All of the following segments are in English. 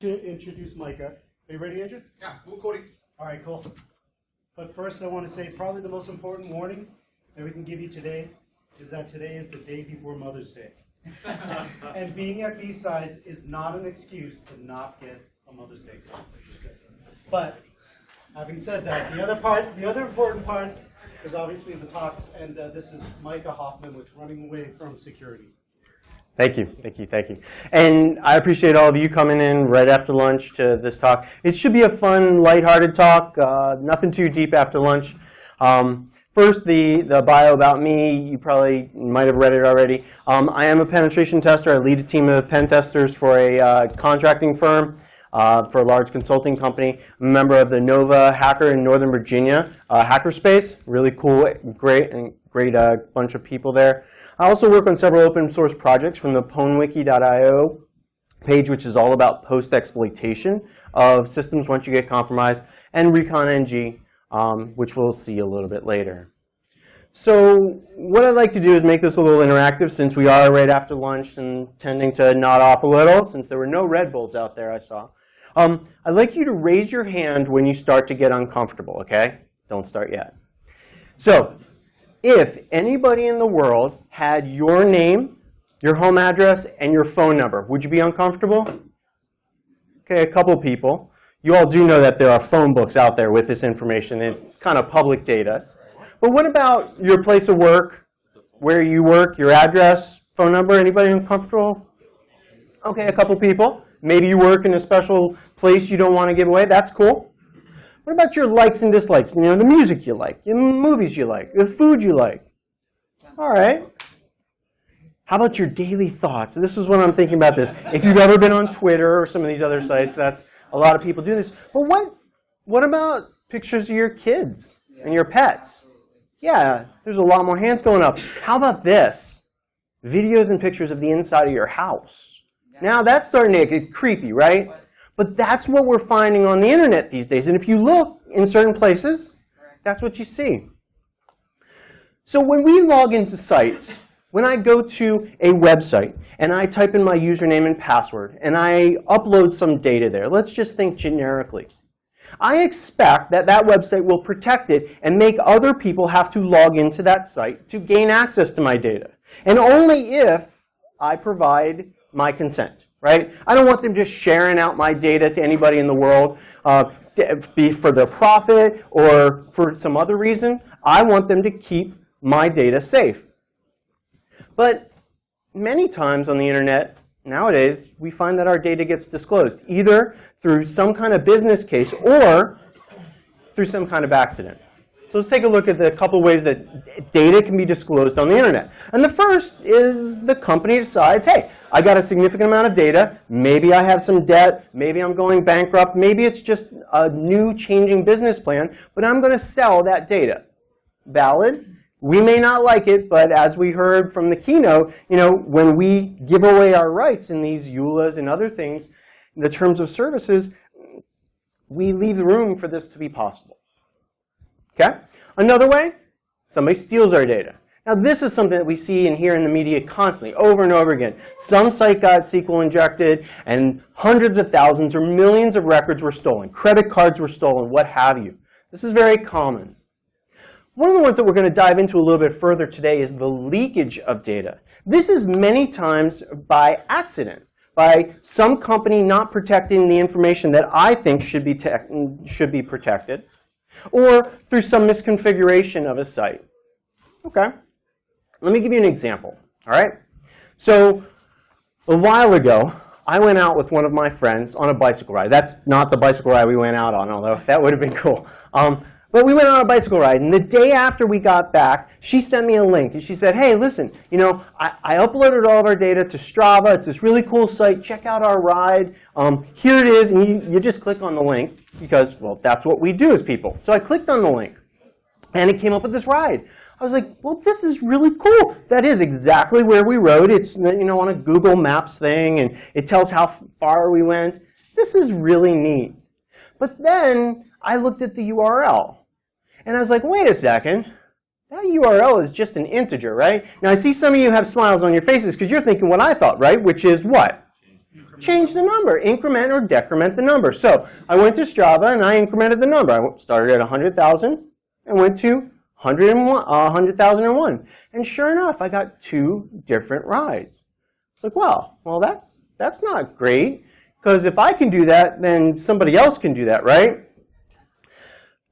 To introduce Micah. Are you ready, Andrew? Yeah, we're recording. All right, cool. But first, I want to say probably the most important warning that we can give you today is that today is the day before Mother's Day. And being at BSides is not an excuse to not get a Mother's Day class. But having said that, the other important part is obviously the talks, and this is Micah Hoffman with Running Away from Security. Thank you, thank you, thank you. And I appreciate all of you coming in right after lunch to this talk. It should be a fun, lighthearted talk, nothing too deep after lunch. First, the bio about me, you probably might have read it already. I am a penetration tester. I lead a team of pen testers for a contracting firm, for a large consulting company. I'm a member of the Nova Hacker in Northern Virginia hackerspace. Really cool, great bunch of people there. I also work on several open source projects from the pwnwiki.io page, which is all about post-exploitation of systems once you get compromised, and Recon-ng, which we'll see a little bit later. So what I'd like to do is make this a little interactive, since we are right after lunch and tending to nod off a little, since there were no Red Bulls out there I saw. I'd like you to raise your hand when you start to get uncomfortable, okay? Don't start yet. So if anybody in the world had your name, your home address, and your phone number, would you be uncomfortable? Okay, a couple people. You all do know that there are phone books out there with this information and kind of public data. But what about your place of work, where you work, your address, phone number? Anybody uncomfortable? Okay, a couple people. Maybe you work in a special place you don't want to give away. That's cool. What about your likes and dislikes? You know, the music you like, the movies you like, the food you like. All right. How about your daily thoughts? This is what I'm thinking about this. If you've ever been on Twitter or some of these other sites, that's a lot of people do this. But what about pictures of your kids and your pets? Yeah, there's a lot more hands going up. How about this? Videos and pictures of the inside of your house. Now that's starting to get creepy, right? But that's what we're finding on the internet these days. And if you look in certain places, that's what you see. So when we log into sites, when I go to a website and I type in my username and password and I upload some data there, let's just think generically. I expect that that website will protect it and make other people have to log into that site to gain access to my data. And only if I provide my consent. Right? I don't want them just sharing out my data to anybody in the world, be for their profit or for some other reason. I want them to keep my data safe. But many times on the internet nowadays, we find that our data gets disclosed, either through some kind of business case or through some kind of accident. So let's take a look at the couple ways that data can be disclosed on the internet. And the first is the company decides, hey, I got a significant amount of data. Maybe I have some debt. Maybe I'm going bankrupt. Maybe it's just a new changing business plan, but I'm going to sell that data. Valid. We may not like it, but as we heard from the keynote, you know, when we give away our rights in these EULAs and other things, the terms of services, we leave the room for this to be possible. Okay? Another way, somebody steals our data. Now this is something that we see and hear in the media constantly, over and over again. Some site got SQL injected and hundreds of thousands or millions of records were stolen. Credit cards were stolen, what have you. This is very common. One of the ones that we're going to dive into a little bit further today is the leakage of data. This is many times by accident, by some company not protecting the information that I think should be protected, or through some misconfiguration of a site. Okay, let me give you an example, all right? So a while ago, I went out with one of my friends on a bicycle ride. That's not the bicycle ride we went out on, although that would have been cool. But we went on a bicycle ride, and the day after we got back, she sent me a link, and she said, hey, listen, you know, I uploaded all of our data to Strava. It's this really cool site. Check out our ride. Here it is, and you just click on the link because, well, that's what we do as people. So I clicked on the link, and it came up with this ride. I was like, well, this is really cool. That is exactly where we rode. It's, you know, on a Google Maps thing, and it tells how far we went. This is really neat. But then I looked at the URL. And I was like, wait a second, that URL is just an integer, right? Now I see some of you have smiles on your faces because you're thinking what I thought, right? Which is what? change the number, increment or decrement the number. So I went to Strava and I incremented the number. I started at 100,000 and went to 100,001. And sure enough, I got 2 different rides. It's like, wow, well, that's not great, because if I can do that, then somebody else can do that, right?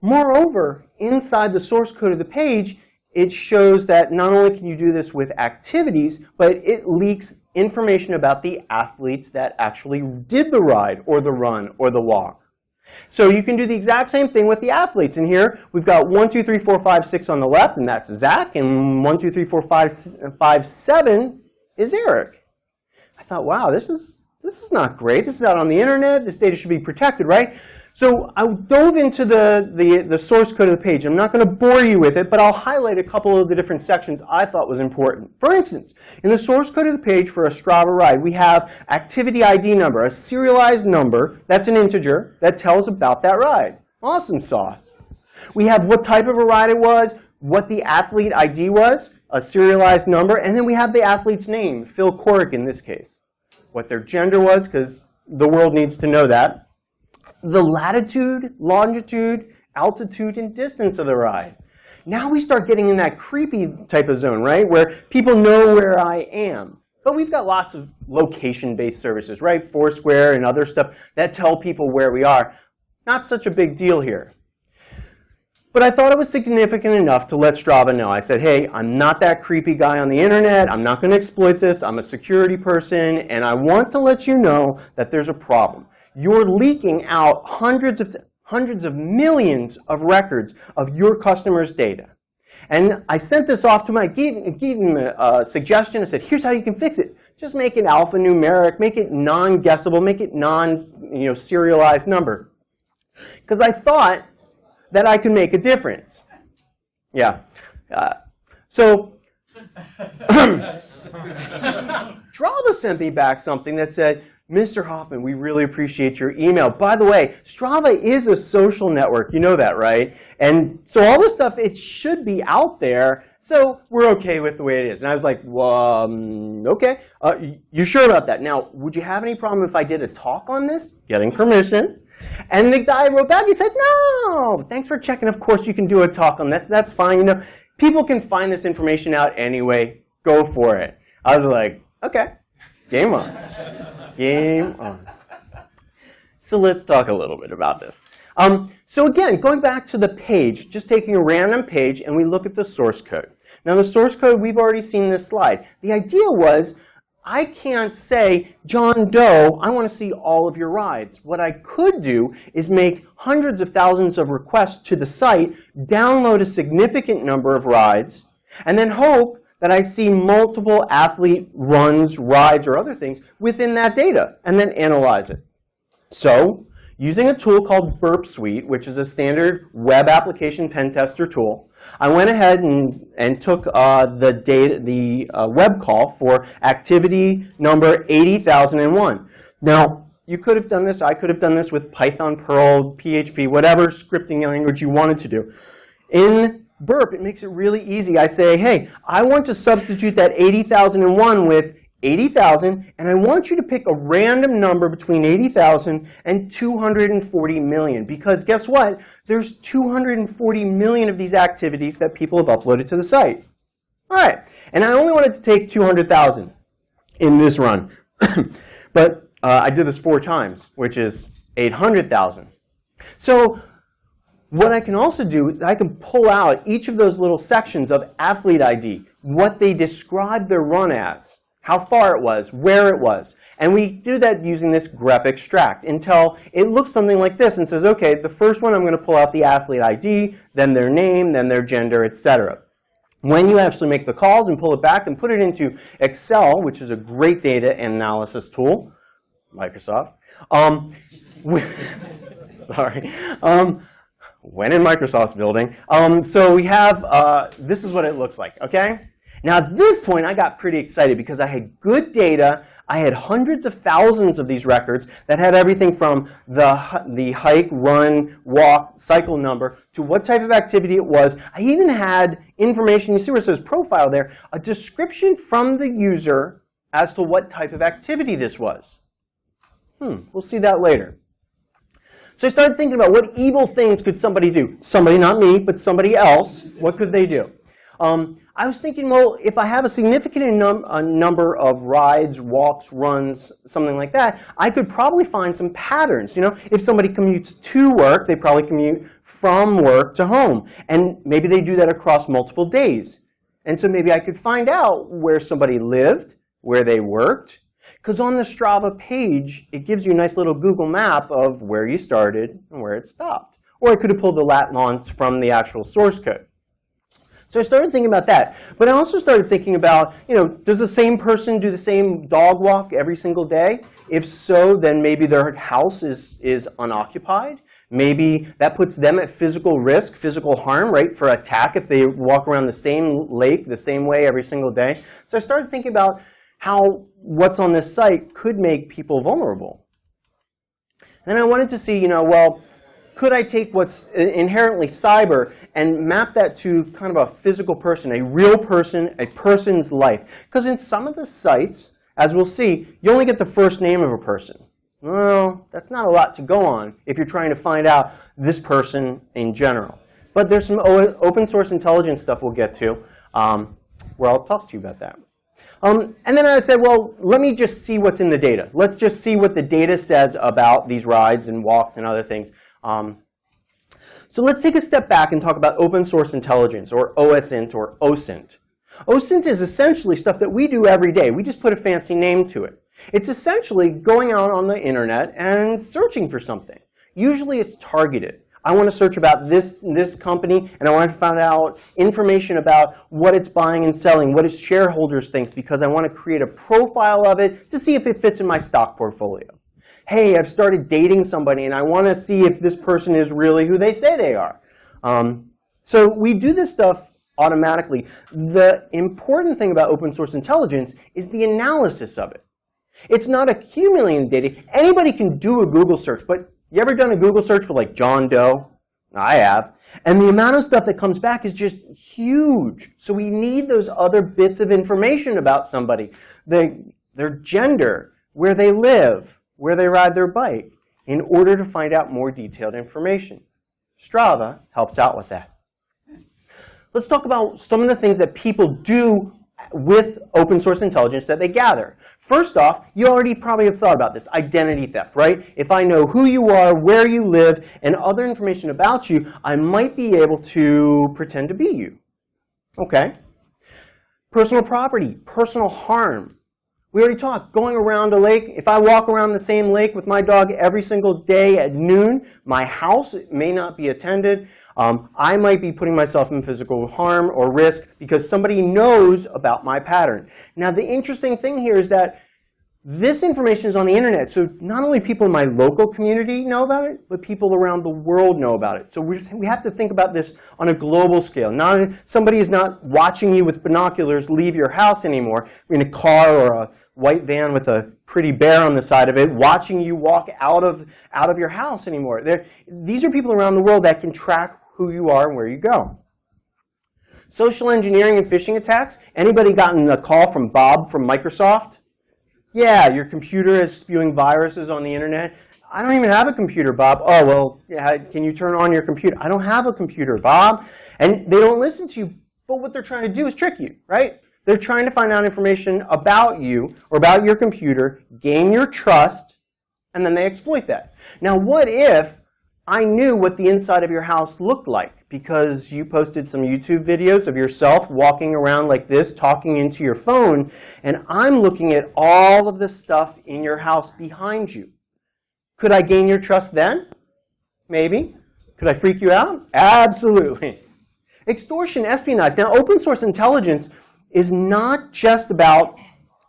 Moreover, inside the source code of the page, it shows that not only can you do this with activities, but it leaks information about the athletes that actually did the ride or the run or the walk. So you can do the exact same thing with the athletes. And here we've got 1, 2, 3, 4, 5, 6 on the left, and that's Zach. And 1, 2, 3, 4, 5, 7 is Eric. I thought, wow, this is not great. This is out on the internet. This data should be protected, right? So I dove into the source code of the page. I'm not going to bore you with it, but I'll highlight a couple of the different sections I thought was important. For instance, in the source code of the page for a Strava ride, we have activity ID number, a serialized number, that's an integer, that tells about that ride. Awesome sauce. We have what type of a ride it was, what the athlete ID was, a serialized number, and then we have the athlete's name, Phil Corrick in this case. What their gender was, because the world needs to know that. The latitude, longitude, altitude, and distance of the ride. Now we start getting in that creepy type of zone, right, where people know where I am. But we've got lots of location-based services, right, Foursquare and other stuff that tell people where we are. Not such a big deal here. But I thought it was significant enough to let Strava know. I said, hey, I'm not that creepy guy on the internet. I'm not going to exploit this. I'm a security person, and I want to let you know that there's a problem. You're leaking out hundreds of millions of records of your customers' data. And I sent this off to gave him a suggestion. I said, here's how you can fix it. Just make it alphanumeric, make it non-guessable, make it non-serialized number. Because I thought that I could make a difference. Yeah. So Strava sent me back something that said, Mr. Hoffman, we really appreciate your email. By the way, Strava is a social network. You know that, right? And so all this stuff, it should be out there. So we're OK with the way it is. And I was like, well, OK. You sure about that? Now, would you have any problem if I did a talk on this? Getting permission. And the guy wrote back, he said, no, thanks for checking. Of course, you can do a talk on this. That's fine. You know, people can find this information out anyway. Go for it. I was like, OK, game on. Game on. So let's talk a little bit about this. So again, going back to the page, just taking a random page, and we look at the source code. Now, the source code, we've already seen this slide. The idea was, I can't say, John Doe, I want to see all of your rides. What I could do is make hundreds of thousands of requests to the site, download a significant number of rides, and then hope that I see multiple athlete runs, rides, or other things within that data, and then analyze it. So, using a tool called Burp Suite, which is a standard web application pen tester tool, I went ahead and took the web call for activity number 80,001. Now, you could have done this, I could have done this with Python, Perl, PHP, whatever scripting language you wanted to do. In Burp, it makes it really easy. I say, hey, I want to substitute that 80,001 with 80,000, and I want you to pick a random number between 80,000 and 240 million. Because guess what? There's 240 million of these activities that people have uploaded to the site. All right, and I only wanted to take 200,000 in this run. But I did this 4 times, which is 800,000. So what I can also do is I can pull out each of those little sections of athlete ID, what they describe their run as, how far it was, where it was. And we do that using this grep extract until it looks something like this and says, OK, the first one I'm going to pull out the athlete ID, then their name, then their gender, etc. When you actually make the calls and pull it back and put it into Excel, which is a great data analysis tool, Microsoft, sorry. When in Microsoft's building. So we have, this is what it looks like, OK? Now, at this point, I got pretty excited because I had good data. I had hundreds of thousands of these records that had everything from the hike, run, walk, cycle number to what type of activity it was. I even had information, you see where it says profile there, a description from the user as to what type of activity this was. We'll see that later. So I started thinking about what evil things could somebody do. Somebody, not me, but somebody else. What could they do? I was thinking, well, if I have a significant number of rides, walks, runs, something like that, I could probably find some patterns. You know, if somebody commutes to work, they probably commute from work to home. And maybe they do that across multiple days. And so maybe I could find out where somebody lived, where they worked. Because on the Strava page, it gives you a nice little Google map of where you started and where it stopped. Or I could have pulled the lat longs from the actual source code. So I started thinking about that. But I also started thinking about, you know, does the same person do the same dog walk every single day? If so, then maybe their house is unoccupied. Maybe that puts them at physical risk, physical harm, right, for attack if they walk around the same lake the same way every single day. So I started thinking about how what's on this site could make people vulnerable. And I wanted to see, you know, well, could I take what's inherently cyber and map that to kind of a physical person, a real person, a person's life? Because in some of the sites, as we'll see, you only get the first name of a person. Well, that's not a lot to go on if you're trying to find out this person in general. But there's some open source intelligence stuff we'll get to where I'll talk to you about that. And then I said, well, let me just see what's in the data. Let's just see what the data says about these rides and walks and other things. So let's take a step back and talk about open source intelligence, or OSINT, or OSINT. OSINT is essentially stuff that we do every day. We just put a fancy name to it. It's essentially going out on the internet and searching for something. Usually it's targeted. I want to search about this company, and I want to find out information about what it's buying and selling, what its shareholders think, because I want to create a profile of it to see if it fits in my stock portfolio. Hey, I've started dating somebody, and I want to see if this person is really who they say they are. So we do this stuff automatically. The important thing about open source intelligence is the analysis of it. It's not accumulating data. Anybody can do a Google search, but you ever done a Google search for like John Doe? I have. And the amount of stuff that comes back is just huge. So we need those other bits of information about somebody. Their gender, where they live, where they ride their bike, in order to find out more detailed information. Strava helps out with that. Let's talk about some of the things that people do with open source intelligence that they gather. First off, you already probably have thought about this, identity theft, right? If I know who you are, where you live, and other information about you, I might be able to pretend to be you. Okay. Personal property, personal harm. We already talked, going around a lake. If I walk around the same lake with my dog every single day at noon, my house may not be attended. I might be putting myself in physical harm or risk because somebody knows about my pattern. Now, the interesting thing here is that this information is on the internet, so not only people in my local community know about it, but people around the world know about it. So we have to think about this on a global scale. Somebody is not watching you with binoculars leave your house anymore in a car or a white van with a pretty bear on the side of it, watching you walk out of your house anymore. These are people around the world that can track who you are and where you go. Social engineering and phishing attacks. Anybody gotten a call from Bob from Microsoft? Yeah, your computer is spewing viruses on the internet. I don't even have a computer, Bob. Oh, well, yeah, can you turn on your computer? I don't have a computer, Bob. And they don't listen to you, but what they're trying to do is trick you, right? They're trying to find out information about you or about your computer, gain your trust, and then they exploit that. Now, what if I knew what the inside of your house looked like because you posted some YouTube videos of yourself walking around like this, talking into your phone, and I'm looking at all of the stuff in your house behind you? Could I gain your trust then? Maybe. Could I freak you out? Absolutely. Extortion, espionage. Now, open source intelligence is not just about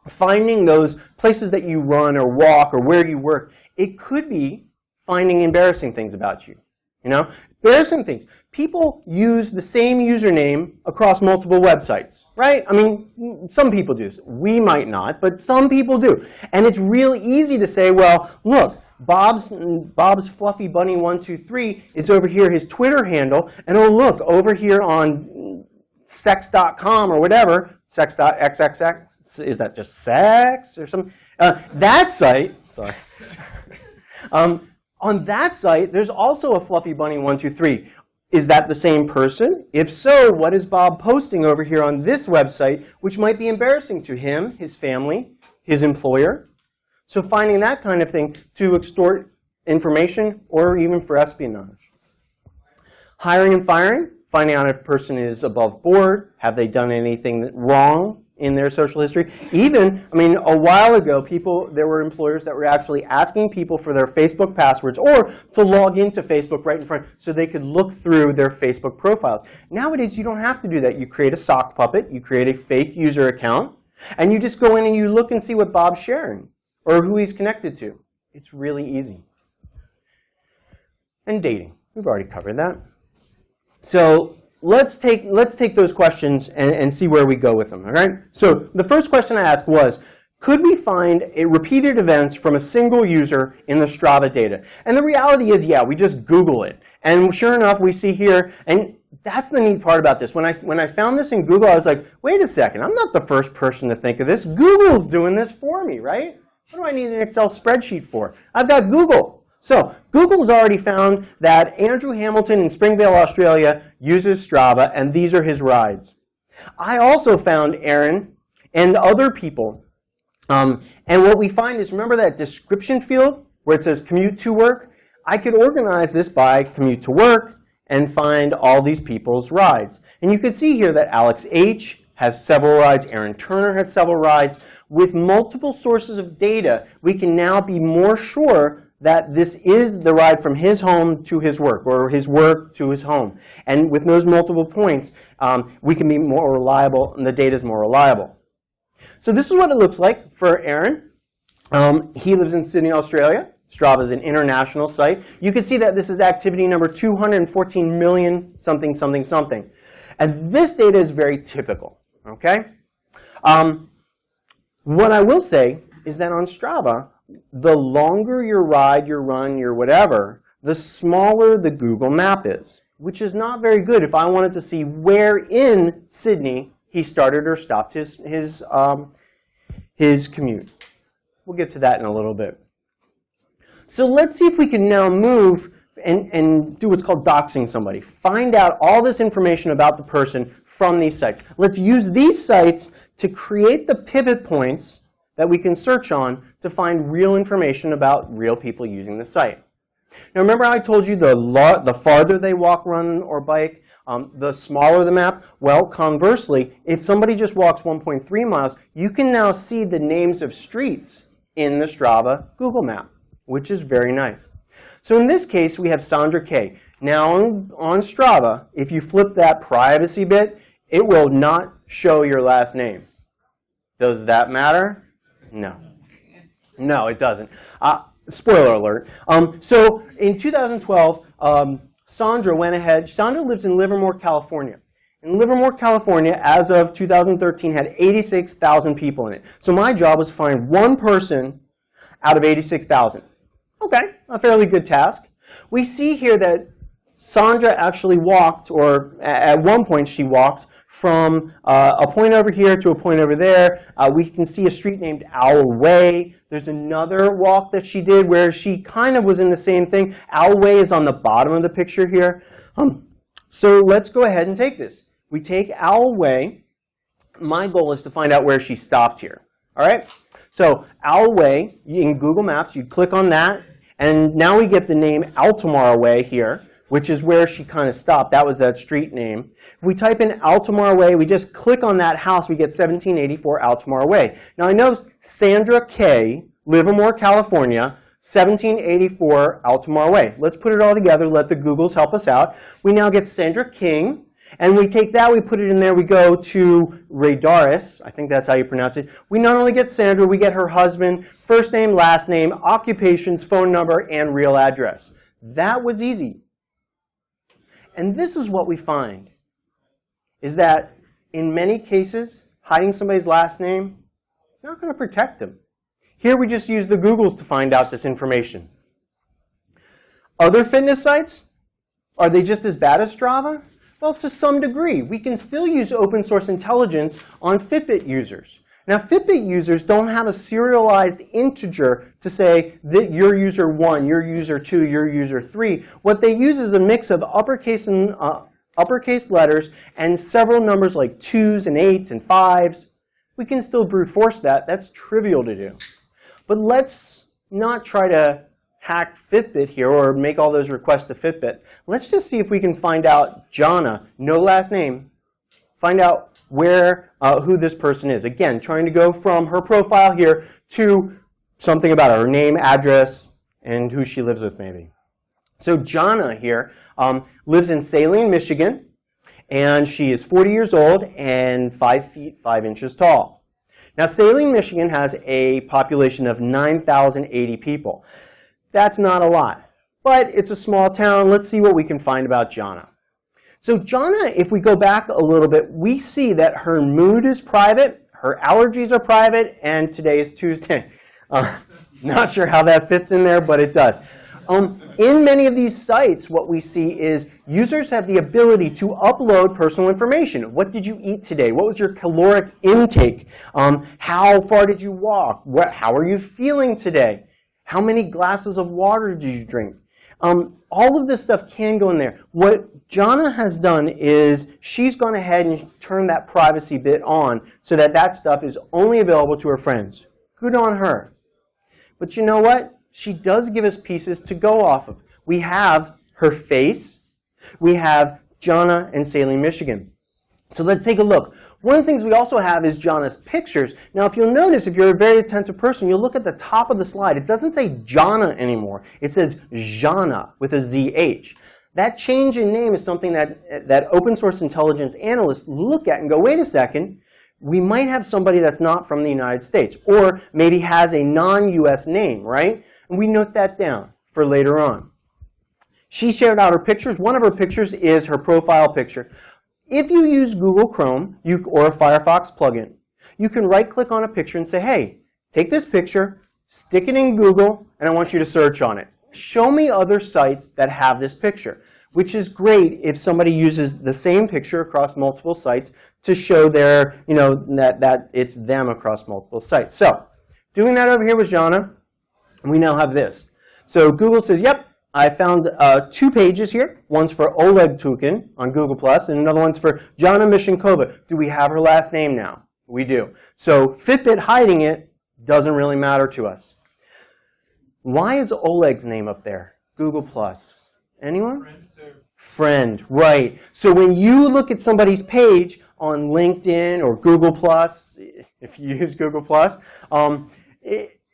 finding those places that you run or walk or where you work. It could be finding embarrassing things about you. You know, embarrassing things. People use the same username across multiple websites, right? I mean, some people do. We might not, but some people do. And it's real easy to say, well, look, Bob's Fluffy Bunny 123 is over here, his Twitter handle, and oh look, over here on sex.com or whatever, sex.xxx, is that just sex or something? That site, sorry. On that site, there's also a Fluffy Bunny 123. Is that the same person? If so, what is Bob posting over here on this website, which might be embarrassing to him, his family, his employer? So finding that kind of thing to extort information or even for espionage. Hiring and firing, finding out if a person is above board, have they done anything wrong in their social history. Even, I mean, a while ago, there were employers that were actually asking people for their Facebook passwords or to log into Facebook right in front so they could look through their Facebook profiles. Nowadays, you don't have to do that. You create a sock puppet, you create a fake user account, and you just go in and you look and see what Bob's sharing or who he's connected to. It's really easy. And dating. We've already covered that. So let's take those questions and see where we go with them, all right? So the first question I asked was, could we find repeated events from a single user in the Strava data? And the reality is, yeah, we just Google it. And sure enough, we see here, and that's the neat part about this. When I found this in Google, I was like, wait a second, I'm not the first person to think of this. Google's doing this for me, right? What do I need an Excel spreadsheet for? I've got Google. So Google's already found that Andrew Hamilton in Springvale, Australia uses Strava, and these are his rides. I also found Aaron and other people. And what we find is, remember that description field where it says commute to work? I could organize this by commute to work and find all these people's rides. And you can see here that Alex H. has several rides. Aaron Turner has several rides. With multiple sources of data, we can now be more sure that this is the ride from his home to his work, or his work to his home. And with those multiple points, we can be more reliable, and the data is more reliable. So this is what it looks like for Aaron. He lives in Sydney, Australia. Strava is an international site. You can see that this is activity number 214 million something, something, something. And this data is very typical, okay? What I will say is that on Strava, the longer your ride, your run, your whatever, the smaller the Google map is, which is not very good if I wanted to see where in Sydney he started or stopped his commute. We'll get to that in a little bit. So let's see if we can now move and do what's called doxing somebody. Find out all this information about the person from these sites. Let's use these sites to create the pivot points that we can search on to find real information about real people using the site. Now remember I told you the farther they walk, run, or bike, the smaller the map? Well, conversely, if somebody just walks 1.3 miles, you can now see the names of streets in the Strava Google map, which is very nice. So in this case, we have Sandra K. Now on Strava, if you flip that privacy bit, it will not show your last name. Does that matter? No. No, it doesn't. Spoiler alert. So in 2012, Sandra went ahead. Sandra lives in Livermore, California. And Livermore, California, as of 2013, had 86,000 people in it. So my job was to find one person out of 86,000. Okay, a fairly good task. We see here that Sandra actually walked, or at one point she walked, from a point over here to a point over there. We can see a street named Owl Way. There's another walk that she did where she kind of was in the same thing. Owl Way is on the bottom of the picture here. So let's go ahead and take this. We take Owl Way. My goal is to find out where she stopped here. All right? So Owl Way, in Google Maps, you click on that. And now we get the name Altamar Way here, which is where she kind of stopped. That was that street name. If we type in Altamar Way, we just click on that house, we get 1784 Altamar Way. Now I know Sandra K, Livermore, California, 1784 Altamar Way. Let's put it all together, let the Googles help us out. We now get Sandra King, and we take that, we put it in there, we go to Radaris, I think that's how you pronounce it. We not only get Sandra, we get her husband, first name, last name, occupations, phone number, and real address. That was easy. And this is what we find, is that in many cases, hiding somebody's last name is not going to protect them. Here we just use the Googles to find out this information. Other fitness sites, are they just as bad as Strava? Well, to some degree. We can still use open source intelligence on Fitbit users. Now, Fitbit users don't have a serialized integer to say that you're user 1, you're user 2, you're user 3. What they use is a mix of uppercase letters and several numbers like 2s and 8s and 5s. We can still brute force that. That's trivial to do. But let's not try to hack Fitbit here or make all those requests to Fitbit. Let's just see if we can find out Janna, no last name, find out who this person is. Again, trying to go from her profile here to something about her name, address, and who she lives with maybe. So Janna here lives in Saline, Michigan, and she is 40 years old and 5 feet 5 inches tall. Now, Saline, Michigan has a population of 9,080 people. That's not a lot, but it's a small town. Let's see what we can find about Janna. So Janna, if we go back a little bit, we see that her mood is private, her allergies are private, and today is Tuesday. Not sure how that fits in there, but it does. In many of these sites, what we see is users have the ability to upload personal information. What did you eat today? What was your caloric intake? How far did you walk? How are you feeling today? How many glasses of water did you drink? All of this stuff can go in there. What Janna has done is she's gone ahead and turned that privacy bit on so that that stuff is only available to her friends. Good on her. But you know what? She does give us pieces to go off of. We have her face. We have Janna and Saline, Michigan. So let's take a look. One of the things we also have is Janna's pictures. Now, if you'll notice, if you're a very attentive person, you'll look at the top of the slide. It doesn't say Janna anymore. It says Janna with a ZH. That change in name is something that open source intelligence analysts look at and go, wait a second, we might have somebody that's not from the United States, or maybe has a non-US name, right? And we note that down for later on. She shared out her pictures. One of her pictures is her profile picture. If you use Google Chrome or a Firefox plugin, you can right-click on a picture and say, hey, take this picture, stick it in Google, and I want you to search on it. Show me other sites that have this picture, which is great if somebody uses the same picture across multiple sites to show their, that it's them across multiple sites. So doing that over here with Janna, we now have this. So Google says, yep, I found 2 pages here. One's for Oleg Tukin on Google+, and another one's for Janna Mishinkova. Do we have her last name now? We do. So Fitbit hiding it doesn't really matter to us. Why is Oleg's name up there? Google+. Anyone? Friend, sir. Friend, right. So when you look at somebody's page on LinkedIn or Google+, if you use Google+,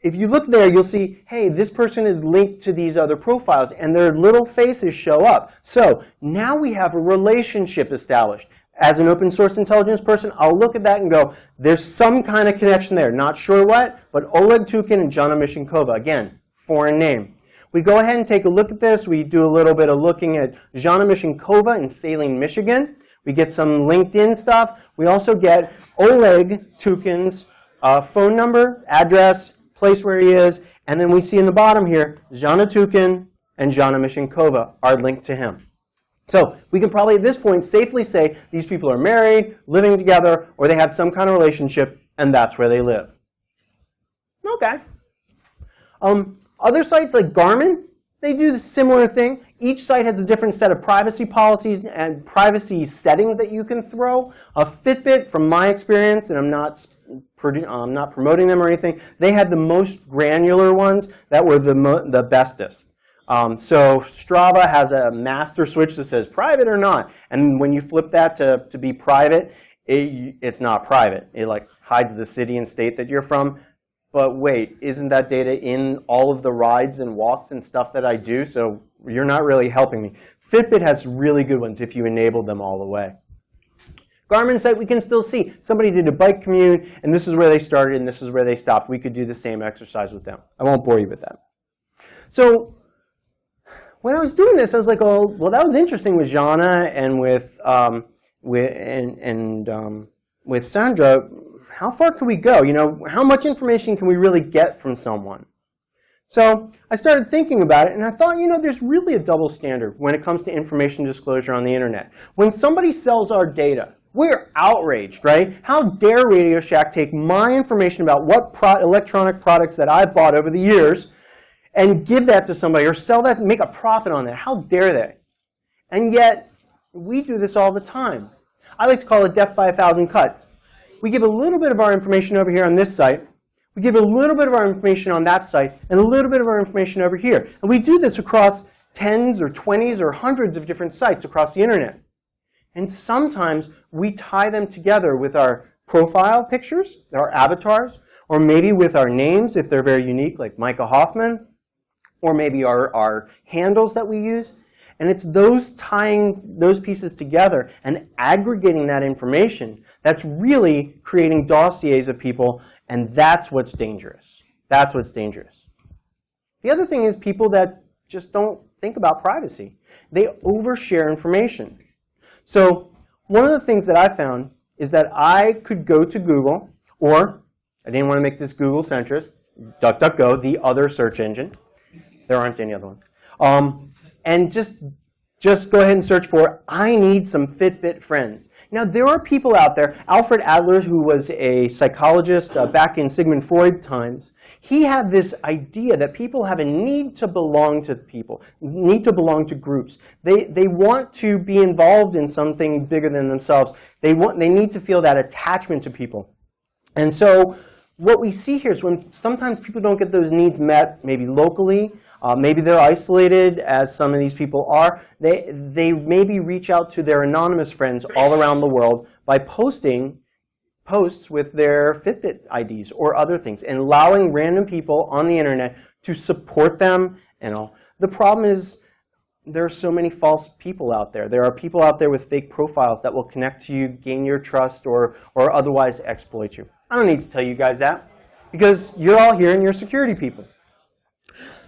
if you look there, you'll see, hey, this person is linked to these other profiles, and their little faces show up. So now we have a relationship established. As an open source intelligence person, I'll look at that and go, there's some kind of connection there. Not sure what, but Oleg Tukin and Janna Mishinkova, again, foreign name. We go ahead and take a look at this. We do a little bit of looking at Janna Mishinkova in Saline, Michigan. We get some LinkedIn stuff. We also get Oleg Tukin's phone number, address, place where he is, and then we see in the bottom here, Janna Tukin and Janna Mishinkova are linked to him. So we can probably at this point safely say these people are married, living together, or they have some kind of relationship, and that's where they live. Okay. Other sites like Garmin, they do the similar thing. Each site has a different set of privacy policies and privacy settings that you can throw. Fitbit, from my experience, and I'm not promoting them or anything, they had the most granular ones that were the bestest. So Strava has a master switch that says private or not. And when you flip that to be private, it's not private. It like hides the city and state that you're from. But wait, isn't that data in all of the rides and walks and stuff that I do? So you're not really helping me. Fitbit has really good ones if you enable them all the way. Garmin site, we can still see somebody did a bike commute, and this is where they started, and this is where they stopped. We could do the same exercise with them. I won't bore you with that. So when I was doing this, I was like, oh, well, that was interesting with Janna and with Sandra. How far can we go? How much information can we really get from someone? So I started thinking about it, and I thought, there's really a double standard when it comes to information disclosure on the internet. When somebody sells our data, We're outraged, right? How dare Radio Shack take my information about what electronic products that I've bought over the years and give that to somebody or sell that and make a profit on that? How dare they? And yet, we do this all the time. I like to call it death by 1,000 cuts. We give a little bit of our information over here on this site. We give a little bit of our information on that site and a little bit of our information over here. And we do this across tens or 20s or hundreds of different sites across the internet. And sometimes we tie them together with our profile pictures, our avatars, or maybe with our names if they're very unique, like Micah Hoffman, or maybe our handles that we use. And it's those tying those pieces together and aggregating that information that's really creating dossiers of people, and that's what's dangerous. That's what's dangerous. The other thing is people that just don't think about privacy. They overshare information. So one of the things that I found is that I could go to Google, or I didn't want to make this Google centrist, DuckDuckGo, the other search engine. There aren't any other ones. And just go ahead and search for, I need some Fitbit friends. Now, there are people out there, Alfred Adler, who was a psychologist back in Sigmund Freud times, he had this idea that people have a need to belong to people, need to belong to groups. They want to be involved in something bigger than themselves. They need to feel that attachment to people. And so what we see here is when sometimes people don't get those needs met, maybe locally, maybe they're isolated, as some of these people are, they maybe reach out to their anonymous friends all around the world by posting posts with their Fitbit IDs or other things, and allowing random people on the internet to support them and all. The problem is there are so many false people out there. There are people out there with fake profiles that will connect to you, gain your trust, or otherwise exploit you. I don't need to tell you guys that, because you're all here and you're security people.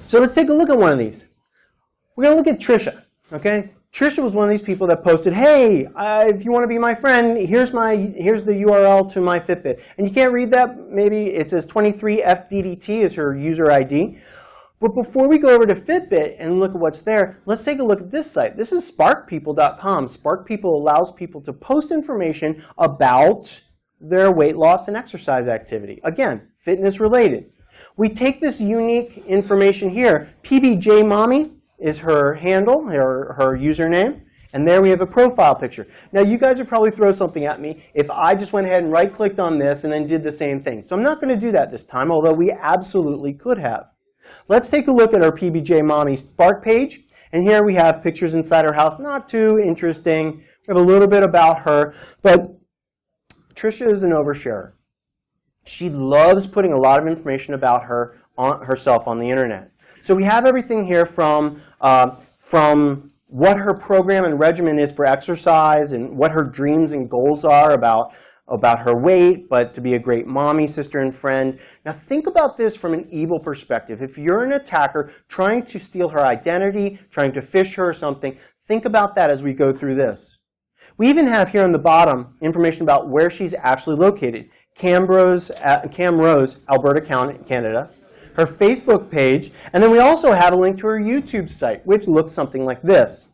So let's take a look at one of these. We're going to look at Trisha. Okay? Trisha was one of these people that posted, hey, if you want to be my friend, here's the URL to my Fitbit. And you can't read that. Maybe it says 23FDDT is her user ID. But before we go over to Fitbit and look at what's there, let's take a look at this site. This is sparkpeople.com. Sparkpeople allows people to post information about their weight loss and exercise activity. Again, fitness related. We take this unique information here. PBJ Mommy is her handle, her username. And there we have a profile picture. Now, you guys would probably throw something at me if I just went ahead and right-clicked on this and then did the same thing. So I'm not going to do that this time, although we absolutely could have. Let's take a look at our PBJ Mommy Spark page. And here we have pictures inside her house. Not too interesting. We have a little bit about her. But Trisha is an oversharer. She loves putting a lot of information about herself on the internet. So we have everything here from what her program and regimen is for exercise and what her dreams and goals are about her weight, but to be a great mommy, sister, and friend. Now think about this from an evil perspective. If you're an attacker trying to steal her identity, trying to phish her or something, think about that as we go through this. We even have here on the bottom information about where she's actually located. Camrose, Alberta, Canada. Her Facebook page, and then we also have a link to her YouTube site, which looks something like this.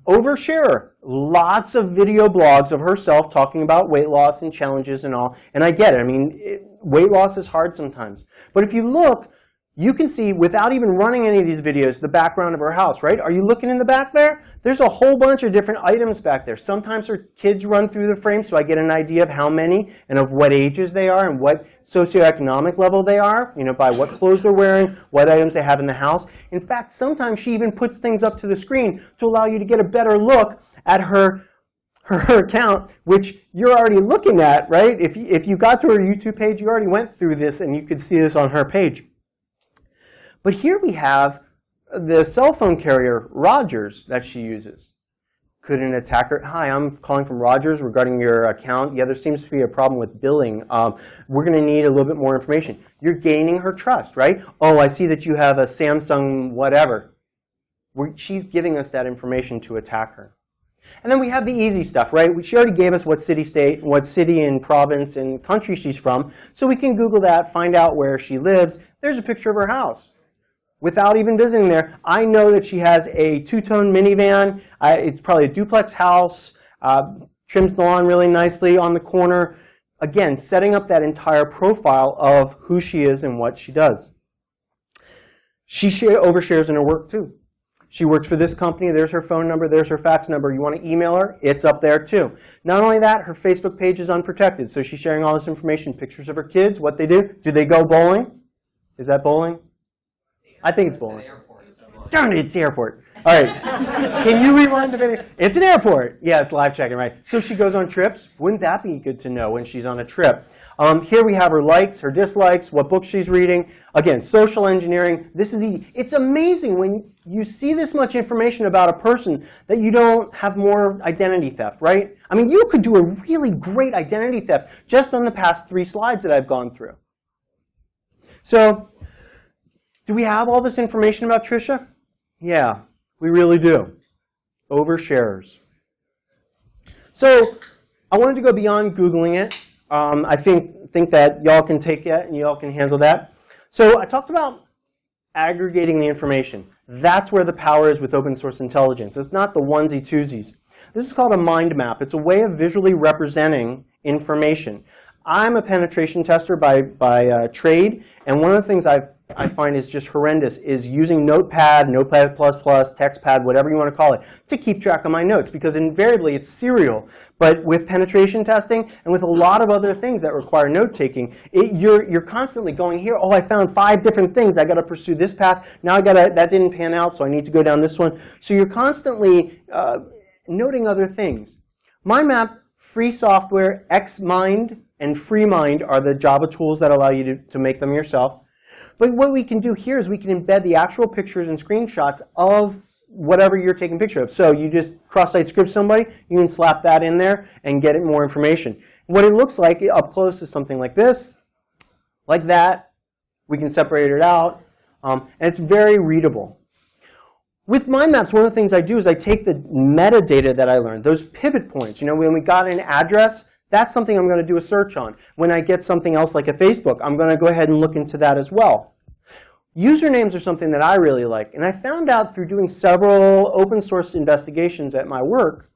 Oversharer, lots of video blogs of herself talking about weight loss and challenges and all. And I get it. I mean, weight loss is hard sometimes. But if you look, you can see, without even running any of these videos, the background of her house, right? Are you looking in the back there? There's a whole bunch of different items back there. Sometimes her kids run through the frame, so I get an idea of how many and of what ages they are and what socioeconomic level they are, by what clothes they're wearing, what items they have in the house. In fact, sometimes she even puts things up to the screen to allow you to get a better look at her account, which you're already looking at, right? If you got to her YouTube page, you already went through this and you could see this on her page. But here we have the cell phone carrier, Rogers, that she uses. Could an attacker, hi, I'm calling from Rogers regarding your account. Yeah, there seems to be a problem with billing. We're going to need a little bit more information. You're gaining her trust, right? Oh, I see that you have a Samsung whatever. She's giving us that information to attack her. And then we have the easy stuff, right? She already gave us what city and province and country she's from. So we can Google that, find out where she lives. There's a picture of her house. Without even visiting there, I know that she has a two-tone minivan. It's probably a duplex house. trims the lawn really nicely on the corner. Again, setting up that entire profile of who she is and what she does. She overshares in her work too. She works for this company, there's her phone number, there's her fax number. You want to email her, it's up there too. Not only that, her Facebook page is unprotected, so she's sharing all this information, pictures of her kids, what they do. Do they go bowling? Is that bowling? I think it's bowling. Darn it, it's the airport. All right, can you rewind the video? It's an airport. Yeah, it's live checking, right? So she goes on trips. Wouldn't that be good to know when she's on a trip? Here we have her likes, her dislikes, what books she's reading. Again, social engineering. This is easy. It's amazing when you see this much information about a person that you don't have more identity theft, right? I mean, you could do a really great identity theft just on the past 3 slides that I've gone through. So, do we have all this information about Trisha? Yeah, we really do. Oversharers. So, I wanted to go beyond Googling it. I think that y'all can take that and y'all can handle that. So I talked about aggregating the information. That's where the power is with open source intelligence. It's not the onesie-twosies. This is called a mind map. It's a way of visually representing information. I'm a penetration tester by trade, and one of the things I find is just horrendous is using Notepad, Notepad++, TextPad, whatever you want to call it, to keep track of my notes, because invariably it's serial. But with penetration testing and with a lot of other things that require note-taking, you're constantly going here, oh, I found 5 different things. I got to pursue this path. Now that didn't pan out, so I need to go down this one. So you're constantly noting other things. MindMap, free software, Xmind, and FreeMind are the Java tools that allow you to make them yourself. But what we can do here is we can embed the actual pictures and screenshots of whatever you're taking a picture of. So you just cross-site script somebody, you can slap that in there and get it more information. What it looks like up close is something like this, like that. We can separate it out, and it's very readable. With mind maps, one of the things I do is I take the metadata that I learned, those pivot points. You know, when we got an address, that's something I'm going to do a search on. When I get something else like a Facebook, I'm going to go ahead and look into that as well. Usernames are something that I really like. And I found out through doing several open source investigations at my work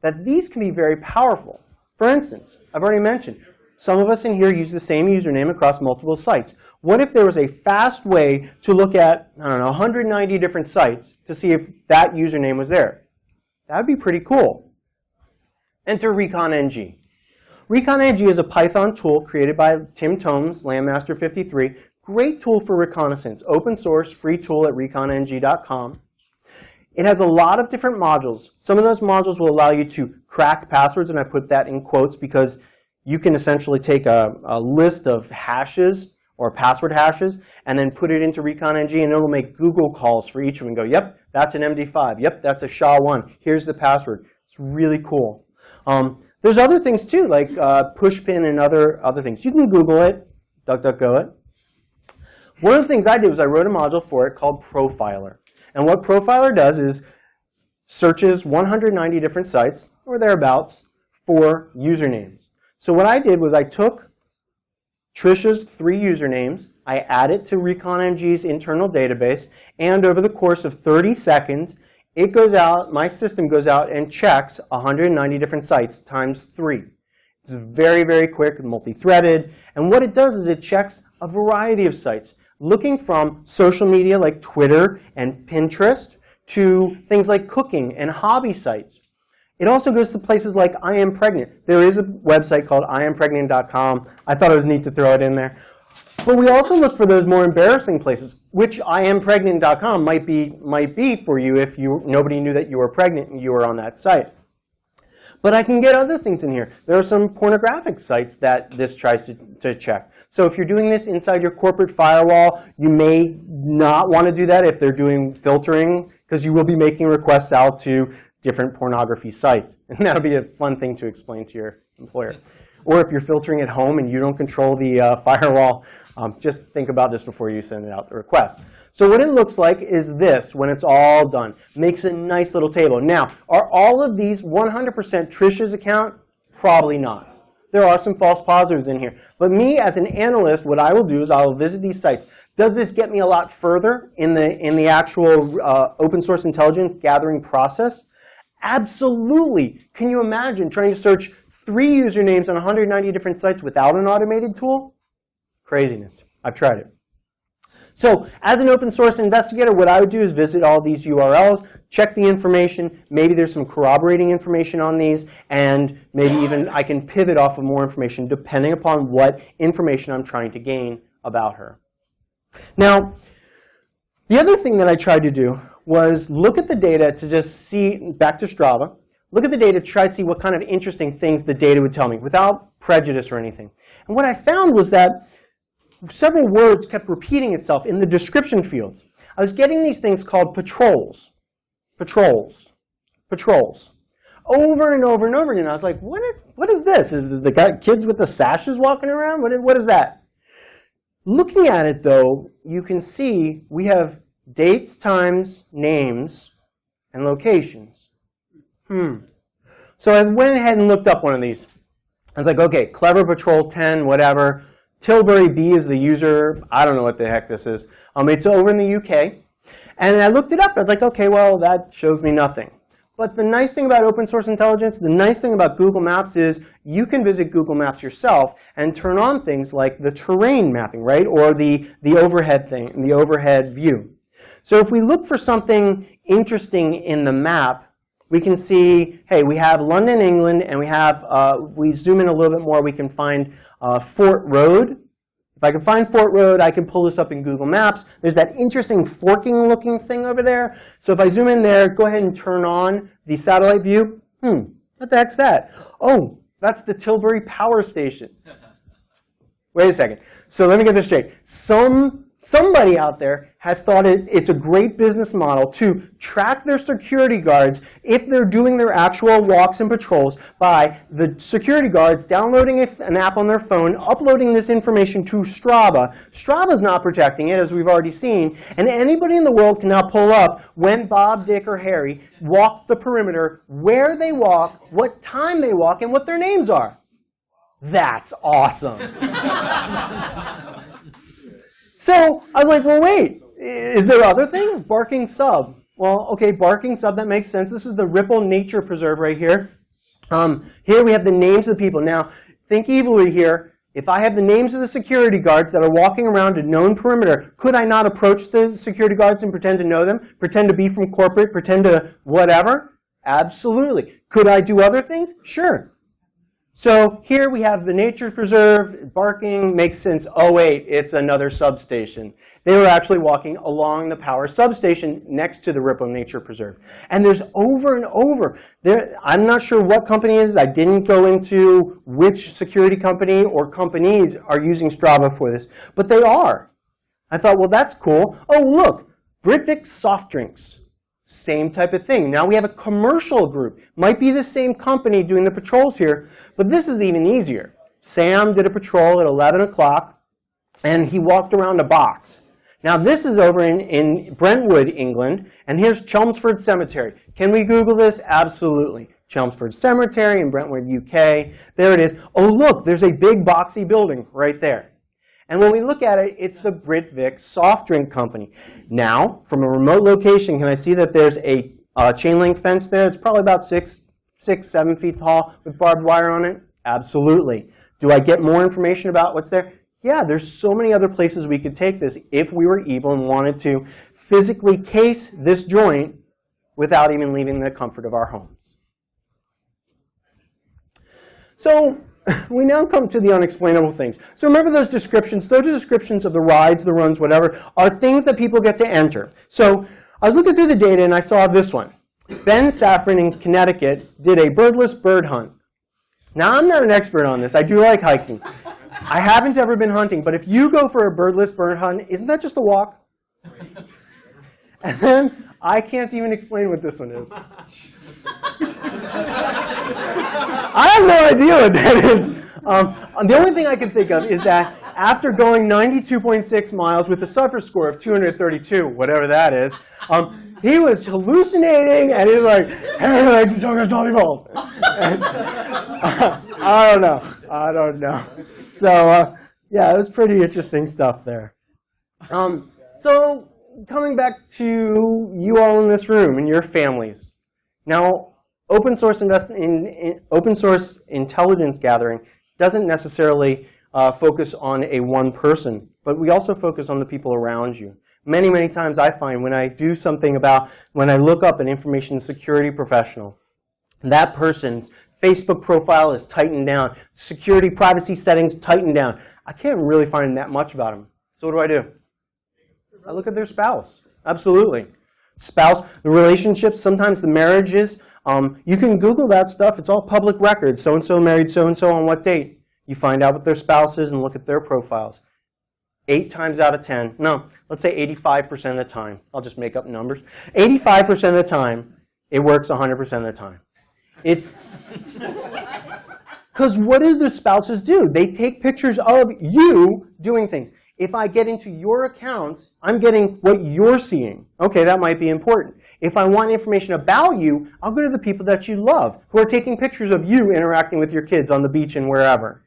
that these can be very powerful. For instance, I've already mentioned, some of us in here use the same username across multiple sites. What if there was a fast way to look at, I don't know, 190 different sites to see if that username was there? That would be pretty cool. Enter Recon-ng. Recon-ng is a Python tool created by Tim Tomes, Landmaster 53. Great tool for reconnaissance. Open source, free tool at recon-ng.com. It has a lot of different modules. Some of those modules will allow you to crack passwords, and I put that in quotes because you can essentially take a list of hashes or password hashes and then put it into Recon-ng, and it'll make Google calls for each of them and go, yep, that's an MD5. Yep, that's a SHA-1. Here's the password. It's really cool. There's other things too, like pushpin and other things. You can Google it, DuckDuckGo it. One of the things I did was I wrote a module for it called Profiler. And what Profiler does is searches 190 different sites, or thereabouts, for usernames. So what I did was I took Trisha's 3 usernames, I added to Recon-ng's internal database, and over the course of 30 seconds, it goes out, my system goes out and checks 190 different sites times 3. It's very, very quick, multi-threaded. And what it does is it checks a variety of sites, looking from social media like Twitter and Pinterest to things like cooking and hobby sites. It also goes to places like I Am Pregnant. There is a website called IamPregnant.com. I thought it was neat to throw it in there. But we also look for those more embarrassing places, which IamPregnant.com might be for you if nobody knew that you were pregnant and you were on that site. But I can get other things in here. There are some pornographic sites that this tries to check. So if you're doing this inside your corporate firewall, you may not want to do that if they're doing filtering, because you will be making requests out to different pornography sites. And that'll be a fun thing to explain to your employer. Or if you're filtering at home and you don't control the firewall, just think about this before you send out the request. So what it looks like is this when it's all done. Makes a nice little table. Now, are all of these 100% Trisha's account? Probably not. There are some false positives in here. But me, as an analyst, what I will do is I will visit these sites. Does this get me a lot further in the actual open source intelligence gathering process? Absolutely. Can you imagine trying to search 3 usernames on 190 different sites without an automated tool? Craziness. I've tried it. So as an open source investigator, what I would do is visit all these URLs, check the information. Maybe there's some corroborating information on these, and maybe even I can pivot off of more information depending upon what information I'm trying to gain about her. Now, the other thing that I tried to do was look at the data to just see, back to Strava, look at the data to try to see what kind of interesting things the data would tell me without prejudice or anything. And what I found was that several words kept repeating itself in the description fields. I was getting these things called patrols. Patrols. Patrols. Over and over and over again. I was like, what is this? Is the guy, kids with the sashes walking around? What is that? Looking at it, though, you can see we have dates, times, names, and locations. So I went ahead and looked up one of these. I was like, okay, Clever Patrol 10, whatever. Tilbury B is the user. I don't know what the heck this is. It's over in the UK. And I looked it up. I was like, okay, well, that shows me nothing. But the nice thing about open source intelligence, the nice thing about Google Maps is you can visit Google Maps yourself and turn on things like the terrain mapping, right? Or the overhead thing, the overhead view. So if we look for something interesting in the map, we can see, hey, we have London, England, and we zoom in a little bit more, we can find Fort Road. If I can find Fort Road, I can pull this up in Google Maps. There's that interesting forking looking thing over there. So if I zoom in there, go ahead and turn on the satellite view. What the heck's that? Oh, that's the Tilbury Power Station. Wait a second. So let me get this straight. Somebody out there has thought it's a great business model to track their security guards if they're doing their actual walks and patrols by the security guards downloading an app on their phone, uploading this information to Strava. Strava's not protecting it, as we've already seen, and anybody in the world can now pull up when Bob, Dick, or Harry walk the perimeter, where they walk, what time they walk, and what their names are. That's awesome. So I was like, well, wait, is there other things? Barking Sub. Well, okay, Barking Sub, that makes sense. This is the Ripple Nature Preserve right here. Here we have the names of the people. Now, think evilly here. If I have the names of the security guards that are walking around a known perimeter, could I not approach the security guards and pretend to know them? Pretend to be from corporate? Pretend to whatever? Absolutely. Could I do other things? Sure. So here we have the nature preserve, barking, makes sense. Oh wait, it's another substation. They were actually walking along the power substation next to the Ripple Nature Preserve. And there's over and over. I'm not sure what company it is. I didn't go into which security company or companies are using Strava for this, but they are. I thought, well, that's cool. Oh, look, Britvic soft drinks. Same type of thing. Now we have a commercial group. Might be the same company doing the patrols here, but this is even easier. Sam did a patrol at 11 o'clock, and he walked around a box. Now this is over in Brentwood, England, and here's Chelmsford Cemetery. Can we Google this? Absolutely. Chelmsford Cemetery in Brentwood, UK. There it is. Oh, look, there's a big boxy building right there. And when we look at it, it's the Britvic soft drink company. Now, from a remote location, can I see that there's a chain link fence there? It's probably about 7 feet tall with barbed wire on it? Absolutely. Do I get more information about what's there? Yeah, there's so many other places we could take this if we were evil and wanted to physically case this joint without even leaving the comfort of our homes. So we now come to the unexplainable things. So remember those descriptions. Those are descriptions of the rides, the runs, whatever, are things that people get to enter. So I was looking through the data, and I saw this one. Ben Safran in Connecticut did a birdless bird hunt. Now, I'm not an expert on this. I do like hiking. I haven't ever been hunting, but if you go for a birdless bird hunt, isn't that just a walk? And then I can't even explain what this one is. I have no idea what that is. The only thing I can think of is that after going 92.6 miles with a suffer score of 232, whatever that is, he was hallucinating, and he was like, "Hey, I like to talk about volleyball." I don't know. So yeah, it was pretty interesting stuff there. So coming back to you all in this room and your families. Now, open source open source intelligence gathering doesn't necessarily focus on a one person, but we also focus on the people around you. Many, many times I find when I do something when I look up an information security professional, that person's Facebook profile is tightened down, security privacy settings tightened down. I can't really find that much about them. So what do? I look at their spouse. Absolutely. Spouse, the relationships, sometimes the marriages. You can Google that stuff. It's all public record. So-and-so married so-and-so on what date. You find out what their spouse is and look at their profiles. 8 times out of 10, no, let's say 85% of the time. I'll just make up numbers. 85% of the time, it works 100% of the time. It's because what do the spouses do? They take pictures of you doing things. If I get into your accounts, I'm getting what you're seeing. Okay, that might be important. If I want information about you, I'll go to the people that you love who are taking pictures of you interacting with your kids on the beach and wherever.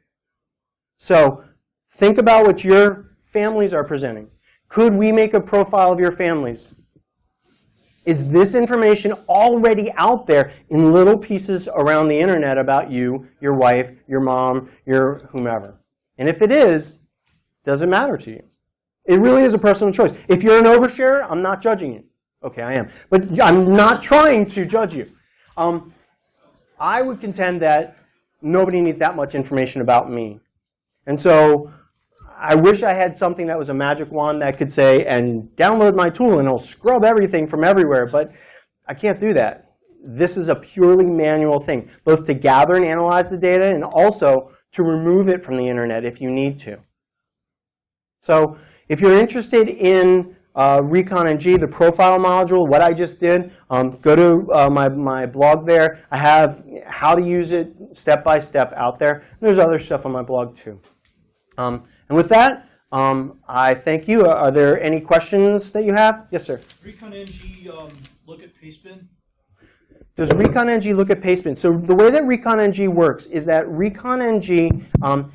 So think about what your families are presenting. Could we make a profile of your families? Is this information already out there in little pieces around the internet about you, your wife, your mom, your whomever? And if it is, does it matter to you? It really is a personal choice. If you're an oversharer, I'm not judging you. Okay, I am. But I'm not trying to judge you. I would contend that nobody needs that much information about me. And so I wish I had something that was a magic wand that could say, and download my tool and it'll scrub everything from everywhere, but I can't do that. This is a purely manual thing, both to gather and analyze the data and also to remove it from the internet if you need to. So if you're interested in Recon-ng, the profile module, what I just did, go to my blog there. I have how to use it step by step out there. There's other stuff on my blog too. And with that, I thank you. Are there any questions that you have? Yes, sir. Recon-ng look at pastebin? Does Recon-ng look at pastebin? So the way that Recon-ng works is that Recon-ng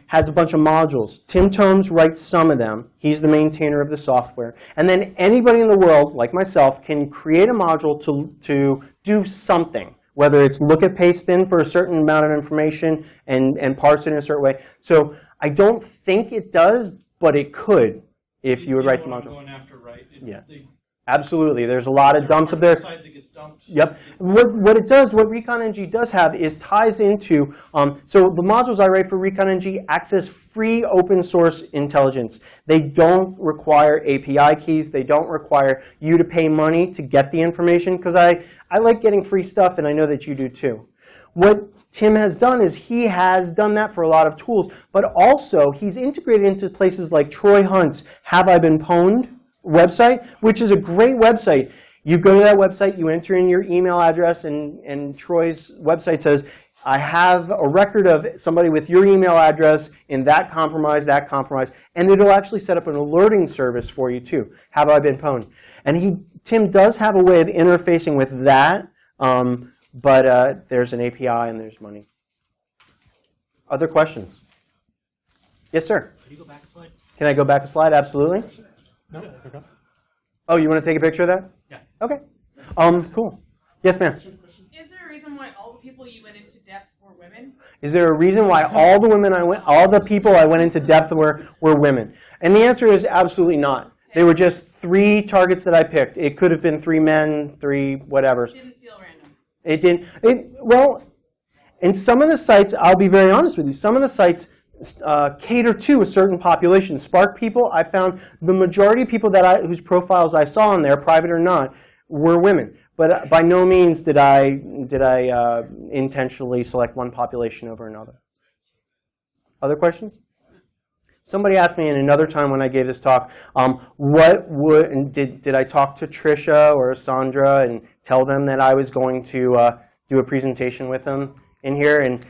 has a bunch of modules. Tim Tomes writes some of them. He's the maintainer of the software. And then anybody in the world, like myself, can create a module to do something, whether it's look at pastebin for a certain amount of information and parse it in a certain way. So I don't think it does, but it could if you would write the module. Going after, right? Yeah. Absolutely. There's a lot of dumps up there. Site that gets dumped. Yep. What it does, what Recon-ng does have is ties into, so the modules I write for Recon-ng access free open source intelligence. They don't require API keys. They don't require you to pay money to get the information, because I like getting free stuff, and I know that you do too. What Tim has done is he has done that for a lot of tools, but also he's integrated into places like Troy Hunt's Have I Been Pwned website, which is a great website. You go to that website, you enter in your email address, and Troy's website says, I have a record of somebody with your email address in that compromise, and it'll actually set up an alerting service for you too. Have I been pwned? And Tim does have a way of interfacing with that, but there's an API and there's money. Other questions? Yes, sir? Can you go back a slide? Can I go back a slide? Absolutely. No, okay. Oh, you want to take a picture of that? Yeah. Okay. Cool. Yes, ma'am. Is there a reason why all the people you went into depth were women? Is there a reason why all the people I went into depth were women? And the answer is absolutely not. They were just 3 targets that I picked. It could have been 3 men, 3 whatever. It didn't feel random. It didn't. Well, in some of the sites, I'll be very honest with you. Some of the sites cater to a certain population. Spark people, I found the majority of people whose profiles I saw on there, private or not, were women. But by no means did I intentionally select one population over another. Other questions? Somebody asked me in another time when I gave this talk, did I talk to Trisha or Sandra and tell them that I was going to do a presentation with them in here? And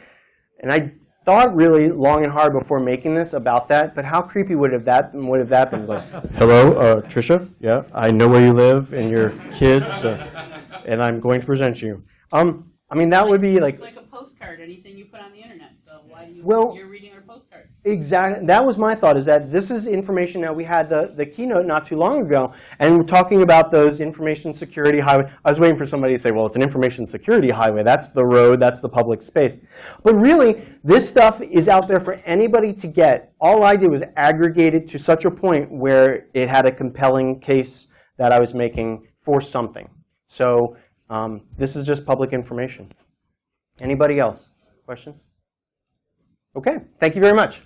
I thought really long and hard before making this about that, but how creepy would have that been? Like, hello, Trisha. Yeah, I know where you live and your kids, and I'm going to present you. I mean, that would be like. It's like a postcard, anything you put on the internet. So So why do you, Well- you're reading our postcards? Exactly. That was my thought, is that this is information that we had the keynote not too long ago, and we're talking about those information security highway. I was waiting for somebody to say, well, it's an information security highway. That's the road. That's the public space. But really, this stuff is out there for anybody to get. All I did was aggregate it to such a point where it had a compelling case that I was making for something. So this is just public information. Anybody else? Questions? OK, thank you very much.